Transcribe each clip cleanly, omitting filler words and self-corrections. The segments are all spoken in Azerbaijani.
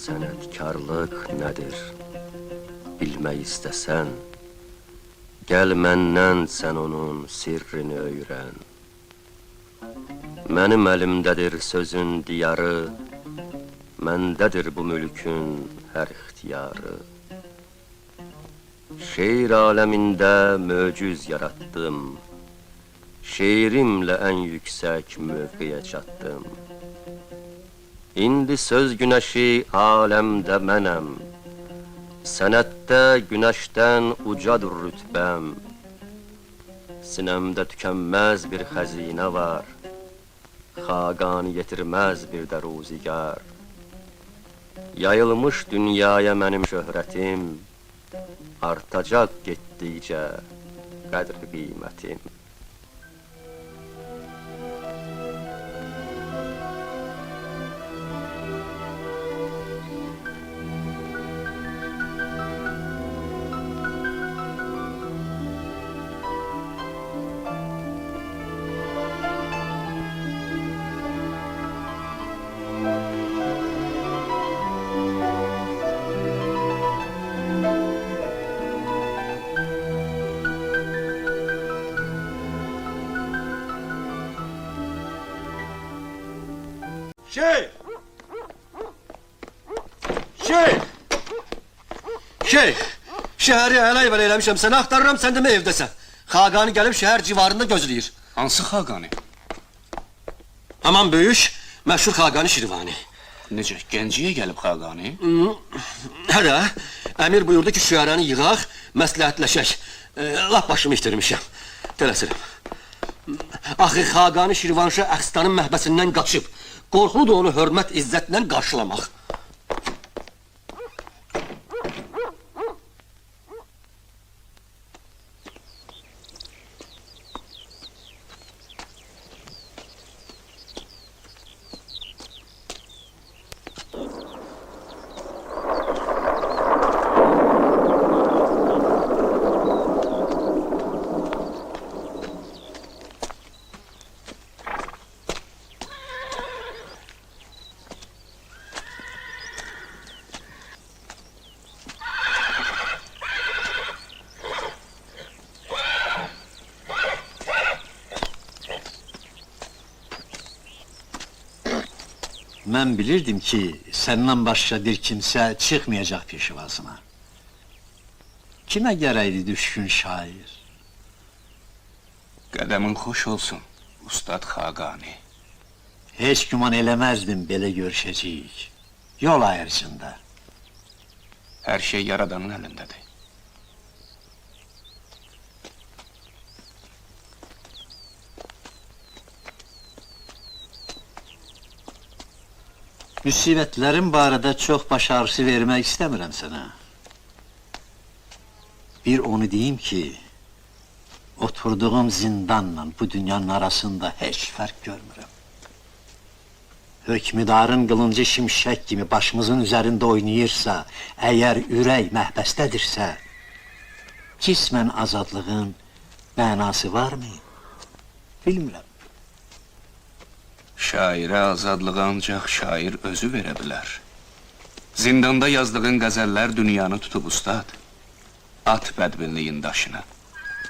Sənətkarlıq nədir? Bilmək istəsən, gəl məndən sən onun sirrini öyrən. Mənim əlimdədir sözün diyarı, məndədir bu mülkün hər ixtiyarı. Şeir aləmində möcüz yaratdım, şeirimlə ən yüksək mövqeyə çatdım. İndi söz günəşi aləmdə mənəm, sənətdə günəşdən ucadır rütbəm. Sinəmdə tükənməz bir xəzinə var, xaqanı yetirməz bir də ruzigar. Yayılmış dünyaya mənim şöhrətim, artacaq getdikcə qədr qiymətim. Şeyh! Şəhəri əl-ayval eləmişəm, səni axtarıram, sən demə evdəsən. Xaqani gəlib şəhər civarında gözləyir. Hansı Xaqani? Aman böyük, məşhur Xaqani Şirvani. Necə, Gənciyə gəlib Xaqani? Hədə, əmir buyurdu ki, şüərəni yığaq, məsləhətləşək. Lap başımı itirmişəm, tələsirəm. Axı Xaqani Şirvanşah Əxstanın məhbəsindən qaçıb, qorxuludur onu hörmət izzətlə qarşılamaq. Mən bilirdim ki, səndən başqa bir kimsə çıxmayacaq peşivasına. Kimə gərəkdi düşkün şair? Qədəmin xoş olsun, Ustad Xaqani. Heç güman eləməzdim belə görüşəcəyik. Yol ayrıcında. Hər şey Yaradanın əlindədir. Müsibətlərin barədə çox baş ağrısı vermək istəmirəm sənə. Bir onu deyim ki, oturduğum zindanla bu dünyanın arasında heç fərq görmürəm. Hökmüdarın qılıncı şimşək kimi başımızın üzərində oynayırsa, əgər ürək məhbəsdədirsə, cismən azadlığın mənası varmı? Bilmirəm. Şairə azadlığı ancaq şair özü verə bilər. Zindanda yazdığın qəzəllər dünyanı tutub ustad. At bədbinliyin daşına.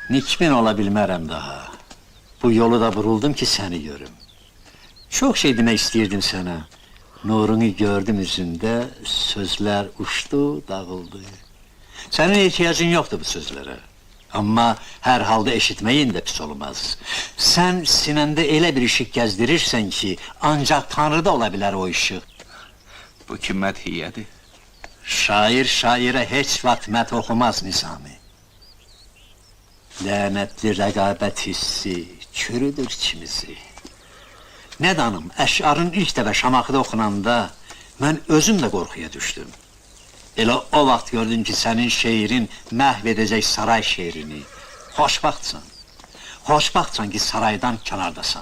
Nikmin ola bilmərəm daha. Bu yolu da vuruldum ki, səni görüm. Çox şey demək istəyirdim sənə. Nurunu gördüm üzündə, sözlər uçdu, dağıldı. Sənin ehtiyacın yoxdur bu sözlərə. Amma hər halda eşitməyin də pis olmaz. Sən sinəndə elə bir işıq gəzdirirsən ki, ancaq Tanrıda ola bilər o işıq. Bu ki mədhiyyədir. Şair şairə heç vaxt məth oxumaz Nizami. Lənətli rəqabət hissi çürüdür içimizi. Nə danım, əşarın ilk dəfə Şamaxıda oxunanda mən özüm də qorxuya düşdüm. Elə o vaxt gördüm ki, sənin şeirin məhv edəcək saray şeirini. Xoşbaxtsan. Xoşbaxtsan ki, saraydan kənardasan.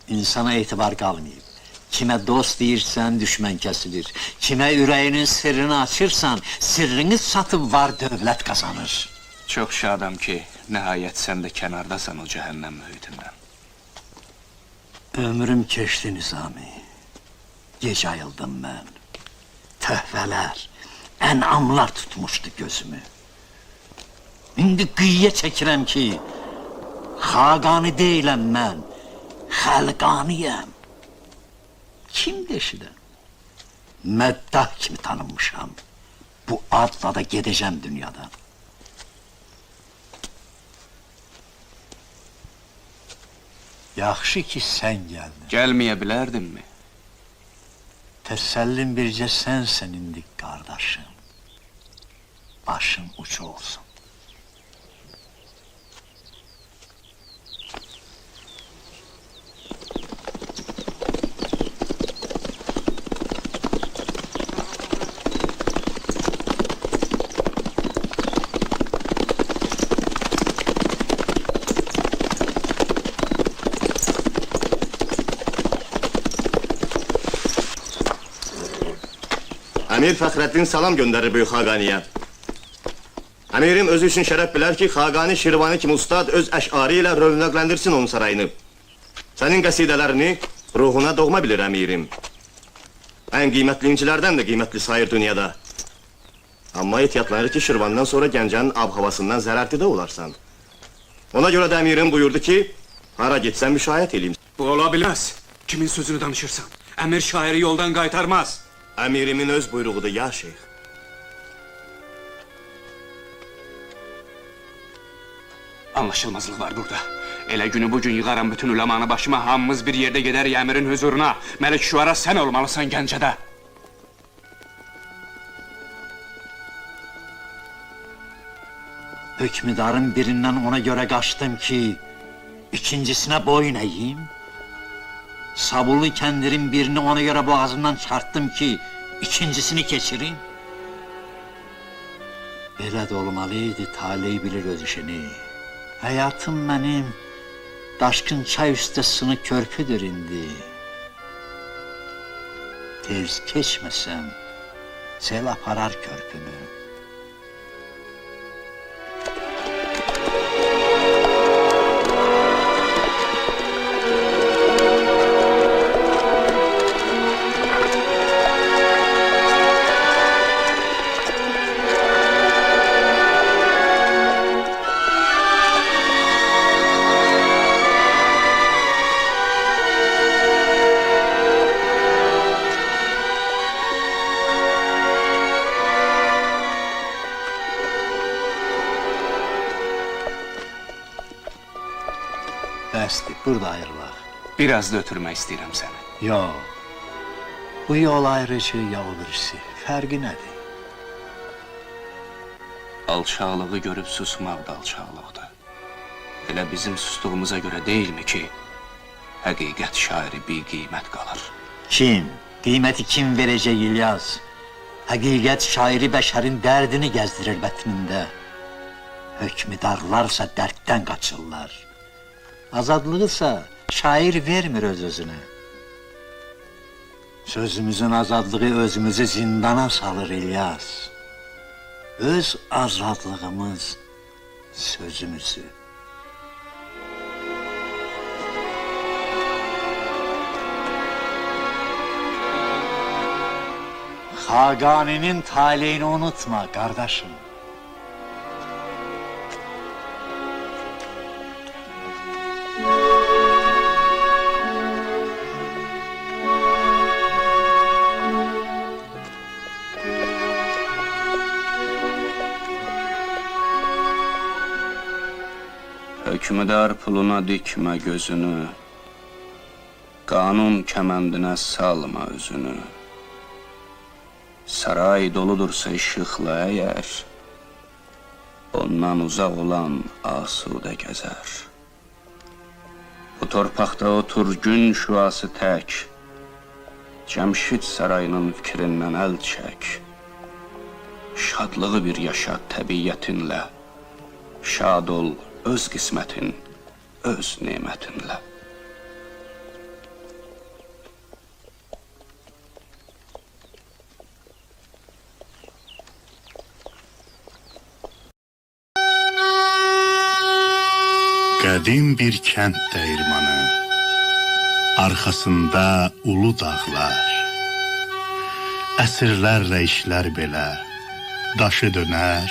İnsana etibar qalmayıb. Kimə dost deyirsən, düşmən kəsilir. Kimə ürəyinin sirrini açırsan, sirrini satıb var dövlət qazanır. Çox şadam ki, nəhayət sən də kənardasan o cəhənnəm mühitindən. Ömrüm keçdi Nizami. Gec ayıldım mən. Töhfələr, ənamlar tutmuşdu gözümü. İndi qıyıya çəkirəm ki, xaqani deyiləm mən, xəlqaniyəm. Kim deşirəm? Məddah kimi tanınmışam. Bu adla da gedəcəm dünyadan. Yaxşı ki, sən gəldin. Gəlməyə bilərdinmi? Təsəllin bircə sənsən indi qardaşım. Başın ucu olsun. Əmir Fəxrəddin salam göndərir böyük Xaqaniyə. Əmirim özü üçün şərəf bilər ki, Xaqani Şirvani kimi ustad öz əşarı ilə rövnəqləndirsin onun sarayını. Sənin qəsidələrini ruhuna doğma bilir əmirim. Ən qiymətli incilərdən də qiymətli sayır dünyada. Amma ehtiyatlanır ki, Şirvandan sonra Gəncənin ab-havasından zərərtidə olarsan. Ona görə də əmirim buyurdu ki, hara getsən müşahiət eləyim. Bu ola bilməz. Kimin sözünü danışırsan? Əmir şairi yoldan qaytarmaz. Əmirimin öz buyruğudur, ya şeyx. Anlaşılmazlıq var burada. Elə günü bugün yığaram bütün üləmanı başıma, hamımız bir yerdə gedərik əmirin huzuruna. Məlik Şüara sən olmalısan Gəncədə. Hökmüdarın birindən ona görə qaçdım ki, ikincisine boyun eğeyim. Sabullu kendirin birini ona göre boğazından çarptım ki, ikincisini keçirim. Belə də olmalıydı, talih bilir öz işini. Hayatım benim, daşkın çay üstə sını körpüdür indi. Tez keçməsəm, sel aparar körpümü. Bəsdir, burada ayrılaq. Biraz da ötürmək istəyirəm səni. Yox, bu yol ayrıcı, yol birisi. Fərqi nədir? Alçaqlığı görüb susmaq da alçaqlıqdır. Elə bizim sustuğumuza görə deyilmi ki, həqiqət şairi bir qiymət qalır. Kim? Qiyməti kim verəcək İlyas? Həqiqət şairi bəşərin dərdini gəzdirir bətnində. Hökmüdarlarsa dərddən qaçırlar. Azadlıqsa şair vermir öz-özünə. Sözümüzün azadlığı özümüzü zindana salır İlyas. Öz azadlığımız sözümüzü. Xaqaninin talihini unutma kardeşim. Hökmüdar puluna dikmə gözünü, qanun kəməndinə salma özünü. Saray doludursa işıqla əgər, ondan uzaq olan asudə gəzər. Bu torpaqda otur gün şüası tək, Cəmşid sarayının fikrindən əl çək. Şadlığı bir yaşat təbiyyətinlə, şad ol öz qismətin, öz nemətinlə. Qədim bir kənd dəyirmanı, Arxasında ulu dağlar. Əsrlərlə işlər belə, daşı dönər,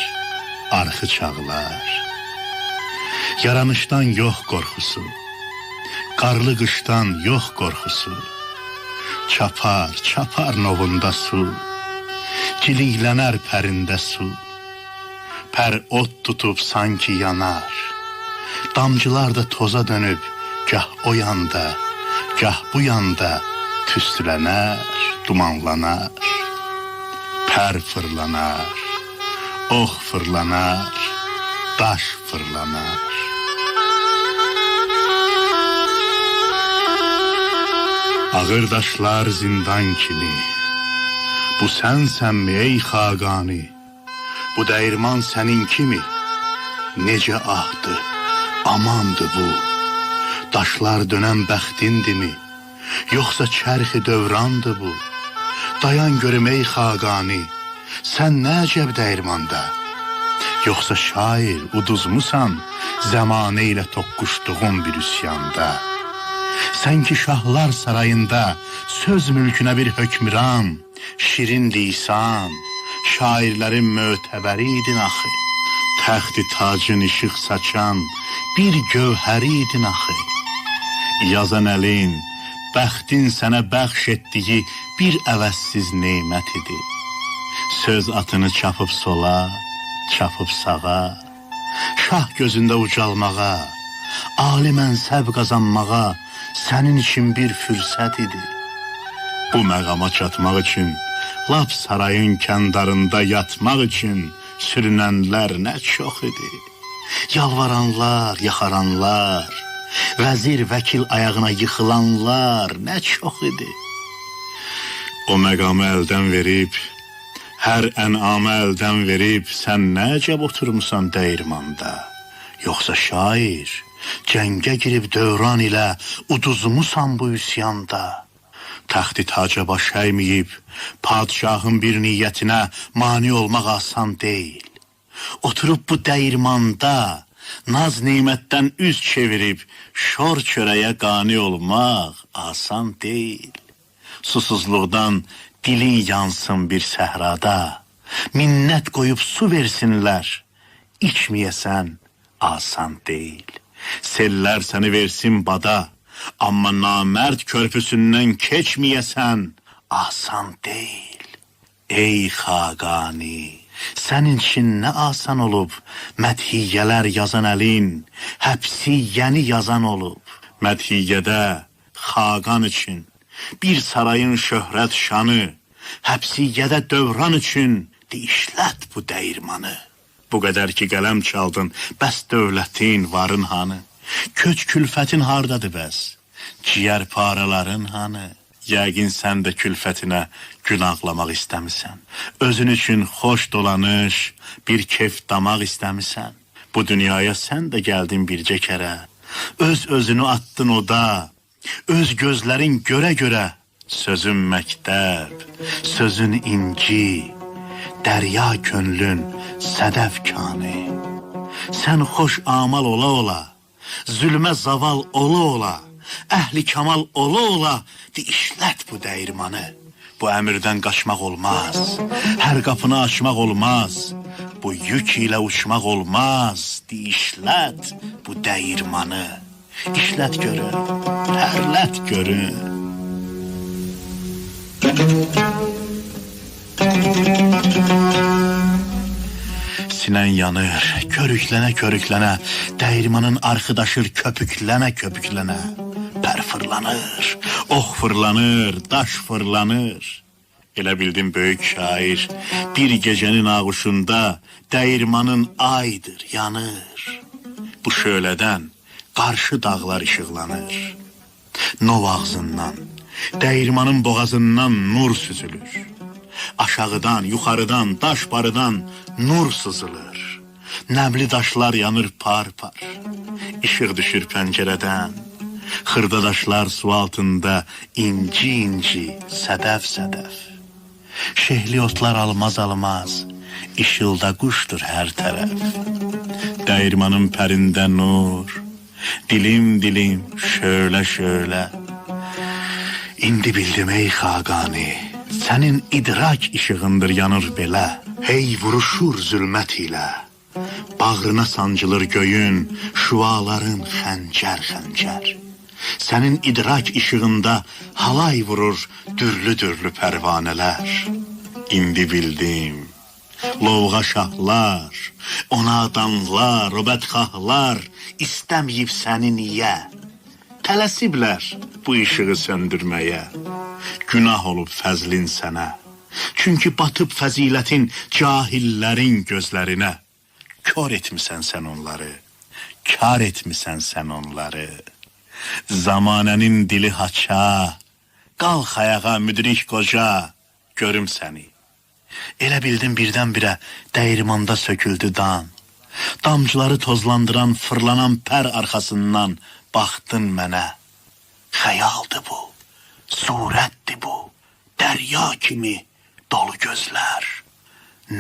arxı çağlar. Yaranışdan yox qorxusu, qarlı qışdan yox qorxusu. Çapar, çapar novunda su, giliklənər pərində su. Pər ot tutub sanki yanar, damcılar da toza dönüb, gah o yanda, gah bu yanda tüstülənər, dumanlanar. Pər fırlanar, ox fırlanar, daş fırlanar. Ağır daşlar zindan kimi, bu sənsənmi ey Xaqani? Bu dəyirman sənin kimi, necə ahdı, amandı bu. Daşlar dönən bəxtindimi, yoxsa çərxi dövrandı bu? Dayan görüm ey Xaqani, sən nə əcəb dəyirmanda? Yoxsa şair, uduzmusan, zəmanə ilə toqquşduğun bir üsyanda? Sən ki şahlar sarayında, söz mülkünə bir hökmüran, şirin lisan, şairlərin mötəbəriydin axı. Təxti tacın işıq saçan, bir gövhəriydin axı. Yazan əlin, bəxtin sənə bəxş etdiyi bir əvəzsiz neymət idi. Söz atını çapıb sola, çapıb sağa, şah gözündə ucalmağa, ali mənsəb qazanmağa sənin üçün bir fürsət idi. Bu məqama çatmaq üçün, lap sarayın kəndarında yatmaq üçün sürünənlər nə çox idi. Yalvaranlar, yaxaranlar, vəzir, vəkil ayağına yıxılanlar nə çox idi. O məqamı əldən verib, hər ənamı əldən verib, sən nə əcəb oturmuşsan dəyirmanda? Yoxsa şair, cəngə girib dövran ilə uduzmusan bu üsyanda? Təxti taca baş əyməyib, padşahın bir niyyətinə mani olmaq asan deyil. Oturub bu dəyirmanda, naz neymətdən üz çevirib, şor çörəyə qani olmaq asan deyil. Susuzluqdan dilin yansın bir səhrada, minnət qoyub su versinlər, içməyəsən asan deyil. Sellər səni versin bada, amma namərd körpüsündən keçməyəsən asan deyil. Ey Xaqani, sənin üçün nə asan olub, mədhiyyələr yazan əlin, həbsi yəni yazan olub. Mədhiyyədə Xaqan üçün bir sarayın şöhrət şanı, həbsiyyədə dövran üçün işlət bu dəyirmanı. Bu qədər ki qələm çaldın, bəs dövlətin, varın hanı? Köç külfətin hardadır bəs? Ciyər paraların hanı? Yəqin sən də külfətinə gün ağlamaq istəmisən. Özün üçün xoş dolanış, bir kef damaq istəmisən. Bu dünyaya sən də gəldin bircə kərə. Öz-özünü attın oda, öz gözlərin görə-görə. Sözün məktəb, sözün inci, dərya könlün sədəf kanı. Sən xoş amal ola-ola, zülmə zaval ola-ola, əhli kamal ola-ola, işlət bu dəyirmanı. Bu əmirdən qaçmaq olmaz, hər qapını açmaq olmaz, bu yük ilə uçmaq olmaz, işlət bu dəyirmanı. İşlət görün, hərlət görün. Sinən yanır, körüklənə-körüklənə, dəyirmanın arxıdaşır köpüklənə-köpüklənə. Pər fırlanır, ox fırlanır, daş fırlanır. Elə bildim böyük şair, bir gecənin ağuşunda dəyirmanın aydır, yanır. Bu şölədən qarşı dağlar işıqlanır. Nov ağzından, dəyirmanın boğazından nur süzülür. Aşağıdan, yuxarıdan, daş barıdan nur sızılır. Nəmli daşlar yanır par-par. İşıq düşür pəncərədən. Xırda daşlar su altında inci-inci, sədəf-sədəf. Şehli otlar almaz-almaz, işılda quşdur hər tərəf. Dəyirmanın pərində nur, dilim-dilim, şölə-şölə. İndi bildim ey Xaqani, sənin idrak işığındır yanır belə. Hey vuruşur zülmət ilə, bağrına sancılır göyün, şüaların xəncər-xəncər. Sənin idrak işığında halay vurur dürlü-dürlü pərvanələr. İndi bildim, lovğa şahlar, ona adanlar, o bədxahlar istəməyib səni niyə? Tələsiblər bu işığı söndürməyə. Günah olub fəzlin sənə. Çünki batıb fəzilətin cahillərin gözlərinə. Kör etmisən sən onları, kar etmisən sən onları. Zamanənin dili haça, qalx ayağa müdrik qoca, görüm səni. Elə bildim birdən-birə dəyirmanda söküldü dan. Damcıları tozlandıran, fırlanan pər arxasından baxdın mənə. Xəyaldır bu, surətdir bu, dərya kimi dolu gözlər.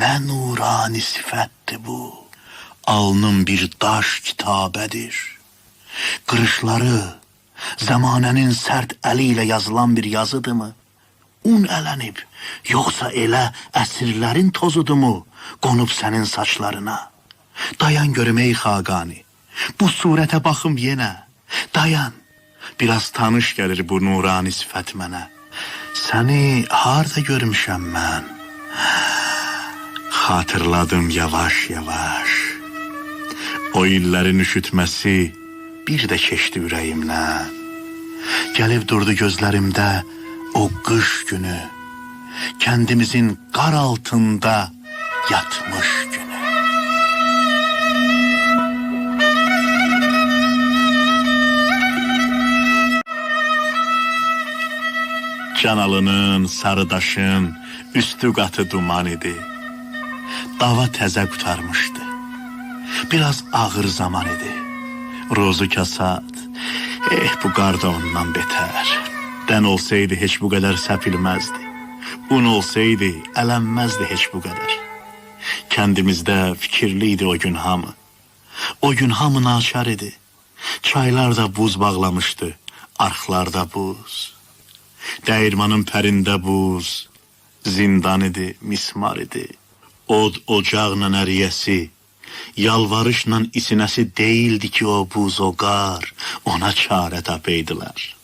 Nə nurani sifətdir bu, alnım bir daş kitabədir. Qırışları zamanənin sərt əli ilə yazılan bir yazıdırmı? Un ələnib, yoxsa elə əsirlərin tozudumu qonub sənin saçlarına? Dayan görüm ey Xaqani, bu surətə baxım yenə. Dayan, biraz tanış gəlir bu nurani sifət mənə. Səni harda görmüşəm mən? Xatırladım yavaş-yavaş. O illərin üşütməsi bir də keçdi ürəyimdən. Gəlib durdu gözlərimdə o qış günü, kəndimizin qar altında yatmış günü. Canalının, Sarıdaşın üstü qatı duman idi. Dava təzə qutarmışdı. Biraz ağır zaman idi. Rozu kasad, bu qar da ondan betər. Dən olsaydı heç bu qədər səpilməzdi. Un olsaydı ələnməzdi heç bu qədər. Kəndimizdə fikirli idi o gün hamı. O gün hamı naçar idi. Çaylar da buz bağlamışdı, arxlarda buz. Dəyirmanın pərində buz, zindan idi, mismar idi. Od ocaqla əriyəsi, yalvarışla isinəsi deyildi ki o buz, o qar, ona çarə tapaydılar.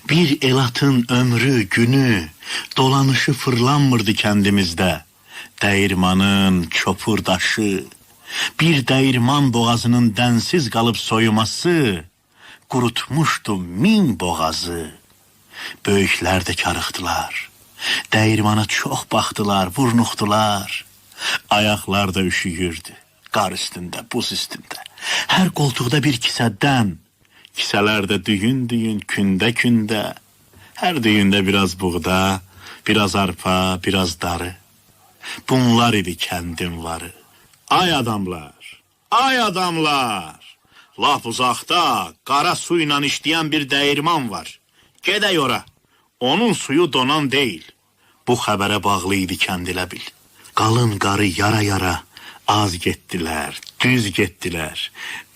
Bir elatın ömrü, günü, dolanışı fırlanmırdı kəndimizdə. Dəyirmanın çopur daşı, bir dəyirman boğazının dənsiz qalıb soyuması, qurutmuşdu min boğazı. Böyüklər də karıxdılar, dəyirmana çox baxdılar, vurnuxdular. Ayaqlar da üşüyürdü, qar üstündə, buz üstündə. Hər qoltuqda bir kisədən, kisələr də düyün-düyün, kündə-kündə. Hər düyündə biraz buğda, biraz arpa, biraz darı. Bunlar idi kəndin varı. Ay adamlar, ay adamlar! Lap uzaqda qara su ilə işləyən bir dəyirman var. Gedək ora, onun suyu donan deyil. Bu xəbərə bağlı idi kənd elə bil. Qalın qarı yara-yara, az getdilər, düz getdilər.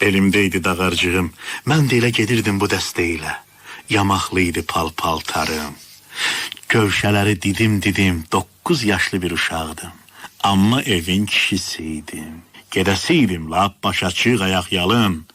Elimdə idi dağarcığım, mən də elə gedirdim bu dəstə ilə. Yamaqlı idi pal-paltarım. Gövşələri didim-didim, 9 yaşlı bir uşaqdım. Amma evin kişisiydim. Gedəsiydim, lap baş açıq, ayaq yalın.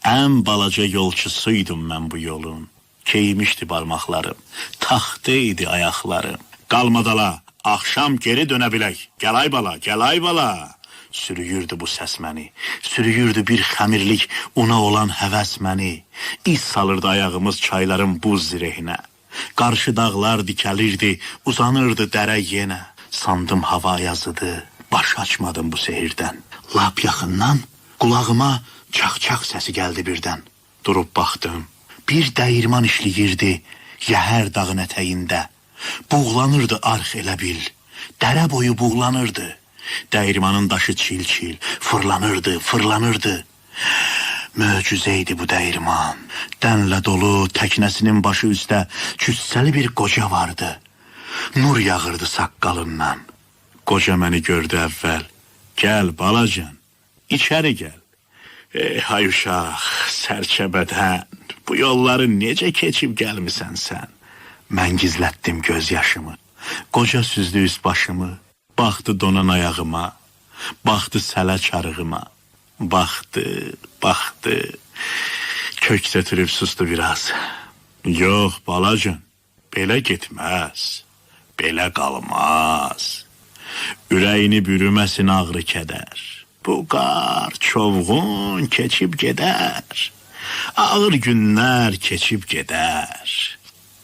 Ən balaca yolçusuydum mən bu yolun. Keymişdi barmaqlarım, taxtı idi ayaqlarım. Qalmadala, axşam geri dönə bilək. Gəl ay bala, gəl ay bala. Sürüyürdü bu səs məni, sürüyürdü bir xəmirlik una olan həvəs məni. İz salırdı ayağımız çayların buz zirehinə. Qarşı dağlar dikəlirdi, uzanırdı dərə yenə. Sandım hava yazıdı, baş açmadım bu sehirdən. Lap yaxından qulağıma çaq-çaq səsi gəldi birdən. Durub baxdım. Bir dəyirman işləyirdi Yəhər dağın ətəyində. Buğlanırdı arx elə bil, dərə boyu buğlanırdı. Dəyirmanın daşı çil-çil, fırlanırdı, fırlanırdı. Möcüzə idi bu dəyirman. Dənlə dolu, təknəsinin başı üstə cüssəli bir qoca vardı. Nur yağırdı saqqalından. Qoca məni gördü əvvəl. Gəl balacan, içəri gəl. Hay uşaq, sərçəbədən, bu yolları necə keçib gəlmisən sən? Mən gizlətdim göz yaşımı. Qoca süzdü üst başımı. Baxdı donan ayağıma. Baxdı sələ çarığıma. Baxdı. Köks ötürüb sustu biraz. Yox, balacın, belə getməz. Belə qalmaz. Ürəyini bürüməsin ağrı kədər. Bu qar çovğun keçib gedər. Ağır günlər keçib gedər.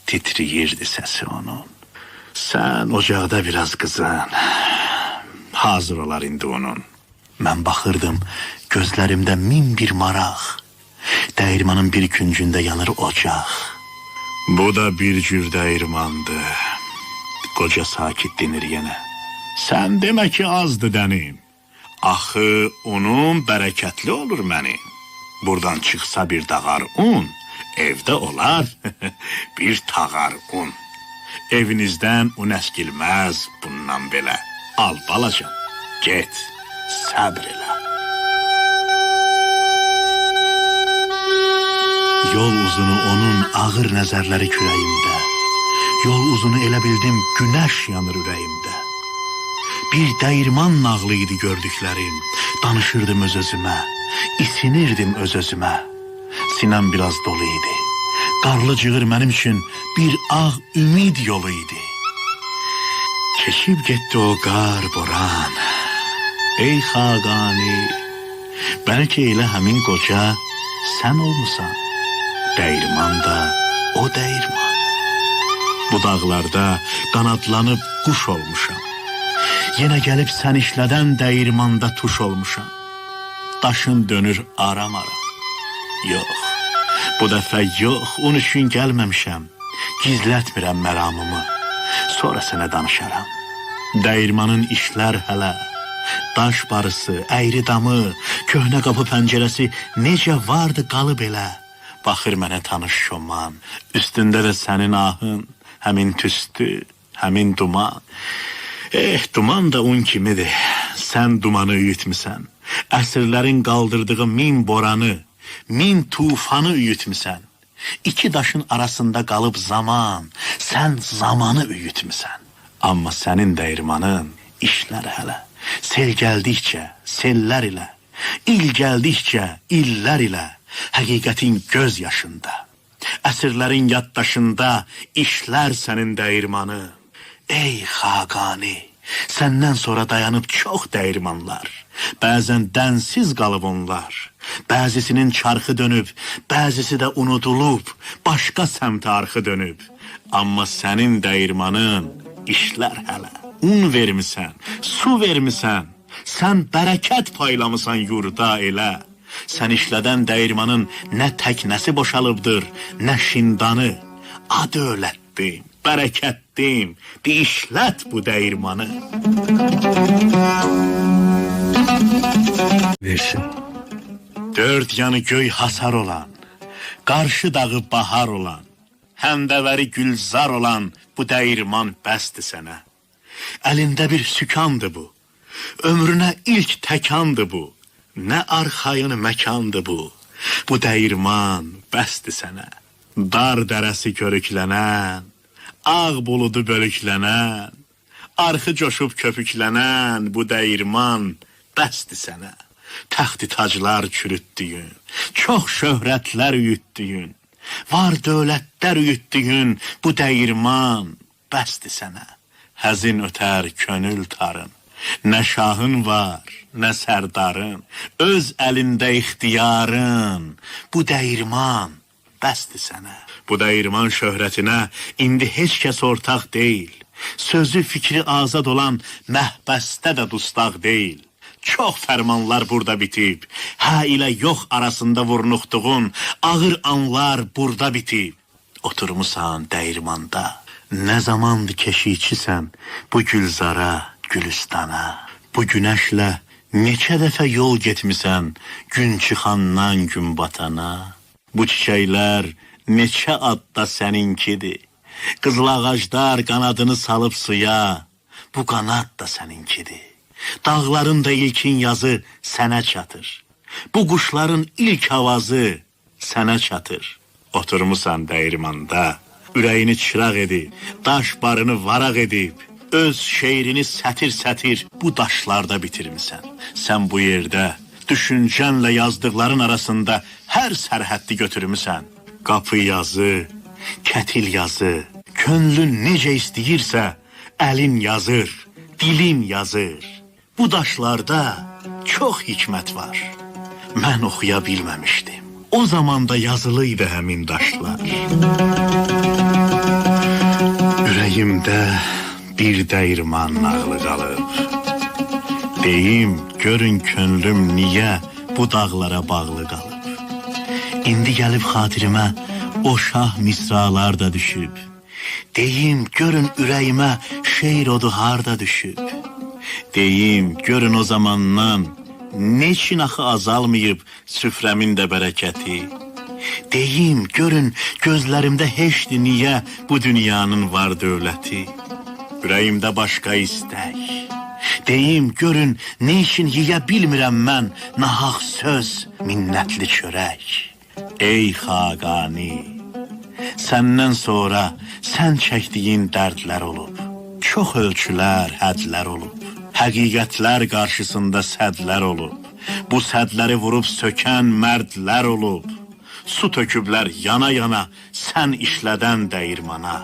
Titriyirdi səsi onun. Sən ocaqda biraz qızın. Hazır olar indi onun. Mən baxırdım, gözlərimdə min bir maraq. Dəyirmanın bir küncündə yanır ocaq. Bu da bir cür dəyirmandır. Qoca sakit denir yenə. Sən demə ki azdı dənim. Axı unum bərəkətli olur mənim. Buradan çıxsa bir dağar un, evdə olar bir tağar un. Evinizdən un əskilməz bundan belə. Al balacan, get, səbr elə. Yol uzunu onun ağır nəzərləri kürəyimdə. Yol uzunu elə bildim günəş yanır ürəyimdə. Bir dəyirman nağlı idi gördüklərim. Danışırdım öz-özümə, isinirdim öz-özümə. Sinəm biraz dolu idi. Qarlı cığır mənim üçün bir ağ ümid yolu idi. Keçib getdi o qar boran. Ey Xaqani, bəlkə elə həmin qoca sən olmusan. Dəyirman da o dəyirman. Bu dağlarda qanadlanıb quş olmuşam. Yenə gəlib sən işlədən dəyirmanda tuş olmuşam. Daşın dönür aram-aram. Yox, bu dəfə yox, onun üçün gəlməmişəm. Gizlətmirəm məramımı. Sonra sənə danışaram. Dəyirmanın işlər hələ. Daş barısı, əyri damı, köhnə qapı pəncərəsi necə vardı qalıb elə. Baxır mənə tanış şoman, üstündə də sənin ahın, həmin tüstü, həmin duman. Duman da un kimidir, sən dumanı üyütmüsən. Əsrlərin qaldırdığı min boranı, min tufanı üyütmüsən. İki daşın arasında qalıb zaman, sən zamanı üyütmüsən. Amma sənin dəyirmanın işlər hələ. Sel gəldikcə, sellər ilə, il gəldikcə, illər ilə, həqiqətin göz yaşında. Əsrlərin yaddaşında işlər sənin dəyirmanı. Ey Xaqani, səndən sonra dayanıb çox dəyirmanlar. Bəzən dənsiz qalıb onlar. Bəzisinin çarxı dönüb, bəzisi də unudulub, başqa səmtə arxı dönüb. Amma sənin dəyirmanın işlər hələ. Un vermisən, su vermisən, sən bərəkət paylamısan yurda elə. Sən işlədən dəyirmanın nə təknəsi boşalıbdır, nə şindanı. Adı ölətdim, bərəkətdim, işlət bu dəyirmanı. Versin. Dörd yanı göy hasar olan, qarşı dağı bahar olan, həndəvəri gülzar olan bu dəyirman bəsdir sənə. Əlində bir sükandı bu, ömrünə ilk təkandı bu, nə arxayın məkandı bu. Bu dəyirman bəsdir sənə, dar dərəsi körüklənən, ağ buludu bölüklənən, arxı coşub köpüklənən bu dəyirman bəsdir sənə. Təxti taclar çürütdüyün, çox şöhrətlər üyütdüyün, var dövlətlər üyütdüyün bu dəyirman bəsdir sənə. Həzin ötər könül tarın, nə şahın var, nə sərdarın, öz əlində ixtiyarın, bu dəyirman bəsdir sənə. Bu dəyirman şöhrətinə indi heç kəs ortaq deyil, sözü fikri azad olan məhbəsdə də dustaq deyil. Çox fərmanlar burada bitib, hə ilə yox arasında vurnuxduğun ağır anlar burada bitib. Oturmusan dəyirmanda, nə zamandır keşikçisən bu gülzara, gülüstana. Bu günəşlə neçə dəfə yol getmisən gün çıxandan gün batana. Bu çiçəklər neçə adda səninkidir. Qızıl ağaclar qanadını salıb suya, bu qanad da səninkidir. Dağların da ilkin yazı sənə çatır. Bu quşların ilk avazı sənə çatır. Oturmusan dəyirmanda, ürəyini çıraq edib, daş barını varaq edib, öz şeirini sətir-sətir bu daşlarda bitirmisən. Sən bu yerdə düşüncənlə yazdıqların arasında hər sərhəddi götürmüsən. Qapı yazı, kətil yazı, könlün necə istəyirsə, əlin yazır, dilin yazır. Bu daşlarda çox hikmət var. Mən oxuya bilməmişdim. O zamanda yazılıydı həmin daşlar. Ürəyimdə bir dəyirman nağlı qalıb. Deyim, görün könlüm niyə bu dağlara bağlı qalıb. İndi gəlib xatirimə o şah misralar da düşüb. Deyim, görün ürəyimə şeir odu harda düşüb. Deyim, görün o zamandan neçin axı azalmayıb süfrəmin də bərəkəti. Deyim, görün gözlərimdə heçdir niyə bu dünyanın var dövləti. Ürəyimdə başqa istək. Deyim, görün neçin yiyə bilmirəm mən nahaq söz, minnətli çörək. Ey Xaqani, səndən sonra sən çəkdiyin dərdlər olub. Çox ölçülər, hədlər olub. Həqiqətlər qarşısında sədlər olub. Bu sədləri vurub sökən mərdlər olub. Su töküblər yana-yana sən işlədən dəyirmana.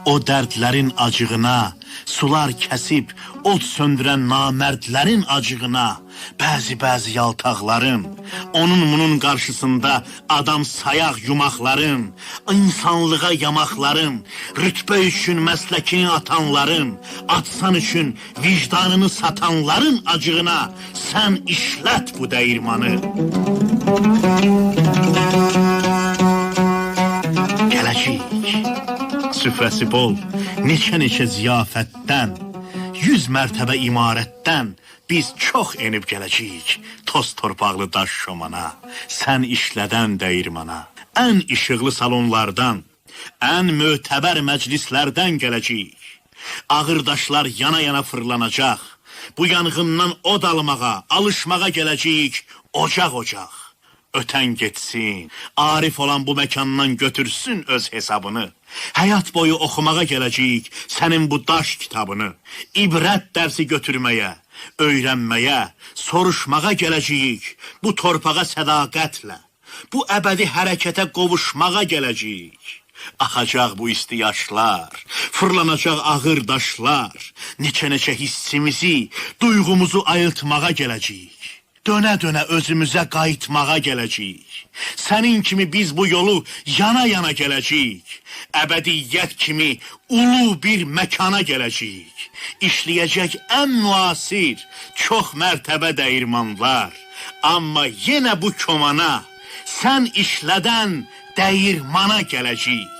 O dərdlərin acığına, sular kəsib od söndürən namərdlərin acığına, bəzi yaltaqların, onun qarşısında adam sayaq yumaqların, insanlığa yamaqların, rütbə üçün məsləkini atanların, atsan üçün vicdanını satanların acığına sən işlət bu dəyirmanı. Gələcəyik, süfrəsi bol, neçə ziyafətdən, 100 mərtəbə imarətdən biz çox enib gələcəyik toz torpaqlı daş şomana, sən işlədən dəyirmana. Ən işıqlı salonlardan, ən mötəbər məclislərdən gələcəyik. Ağır daşlar yana-yana fırlanacaq. Bu yanğından od almağa, alışmağa gələcəyik ocaq. Ötən getsin, arif olan bu məkandan götürsün öz hesabını. Həyat boyu oxumağa gələcəyik sənin bu daş kitabını. İbrət dərsi götürməyə, öyrənməyə, soruşmağa gələcəyik bu torpağa sədaqətlə. Bu əbədi hərəkətə qovuşmağa gələcəyik. Axacaq bu isti yaşlar, fırlanacaq ağır daşlar, neçə hissimizi, duyğumuzu ayıltmağa gələcəyik. Dönə-dönə özümüzə qayıtmağa gələcəyik. Sənin kimi biz bu yolu yana-yana gələcəyik. Əbədiyyət kimi ulu bir məkana gələcəyik. İşləyəcək ən müasir, çox mərtəbə dəyirmanlar. Amma yenə bu komana, sən işlədən dəyirmana gələcəyik.